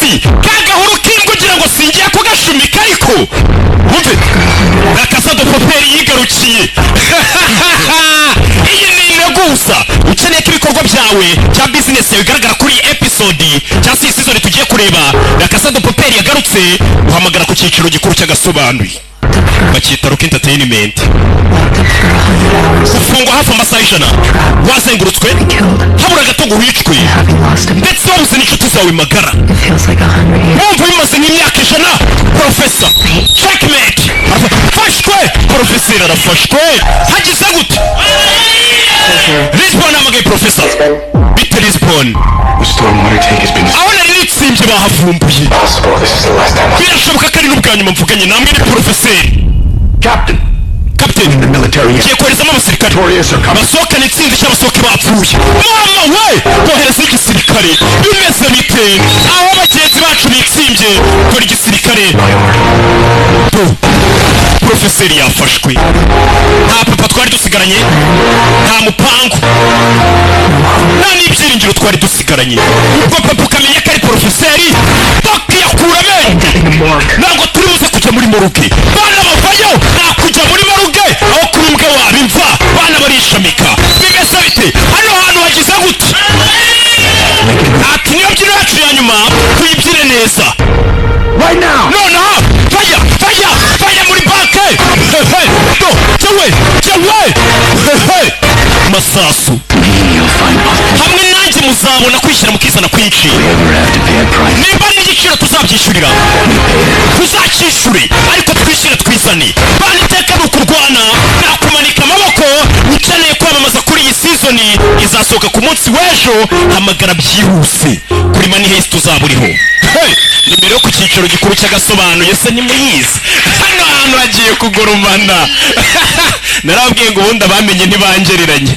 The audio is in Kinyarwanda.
ati kagahuru k'ingugira ngo singiye kugashumika ariko wumve Rakasa de Papel yigarukiye iyi ni integuza ukeneye ko ibikorwa byawe cya business yawe bigaragara kuri episode cya season tugiye kureba Rakasa de Papel yagarutse uhamagara ku cyiciro gikuru cy'agasobanuye bakita Rock Entertainment ufungwa hafi amasaha ijana wazengurutswe habura gato ngo wicwe ndetse wabuze n'inshuti zawe magara wumva bimaze nk'imyaka ijana Professor Checkmate arafashwe Professor arafashwe hagize gute Lisbon amagaye Professor bite Lisbon aho nari nitsinze bahavumbuye birashoboka ko ari n'ubwa nyuma mvuganye namwe ni Professor Captain ngiye koherezamo abasirikare basohokana itsinzi cy'abasohoke bapfuye mama we kohereza igisirikare bimeze bite aho abagenzi bacu bitsimbye dore igisirikare Professor yafashwe nta papa twari dusigaranye nta mupangu nta n'ibyiringiro twari dusigaranye ubwo papa ukamenya ko ari Professor bakiyakura ntabwo turi buze kujya muri moruge bana bavayo nta kujya muri moruge aho kuri mbwa wabimva bana barishamika bimeze bite hano hantu hagize gute ati niyo byino yacu ya nyuma tuyibyine neza nonaha faya muri banke jewe masasu hamwe nanjye muzabona kwishyira mukizana kwinshi nimba ari igiciro tuzabyishyurira tuzacyishyure ariko twishyure twizane bana iteka ni ukurwana nakumanika amaboko ukeneye kwamamaza kuri iyi season izasohoka ku munsi w'ejo hamagara byihuse kuri Money Heist tuzaba uriho nimero yo ku cyiciro gikuru cy'agasobanuye se nimuyizi hano hantu hagiye kugurumana narabwiye ngo ubundi abamenye ntibangereranye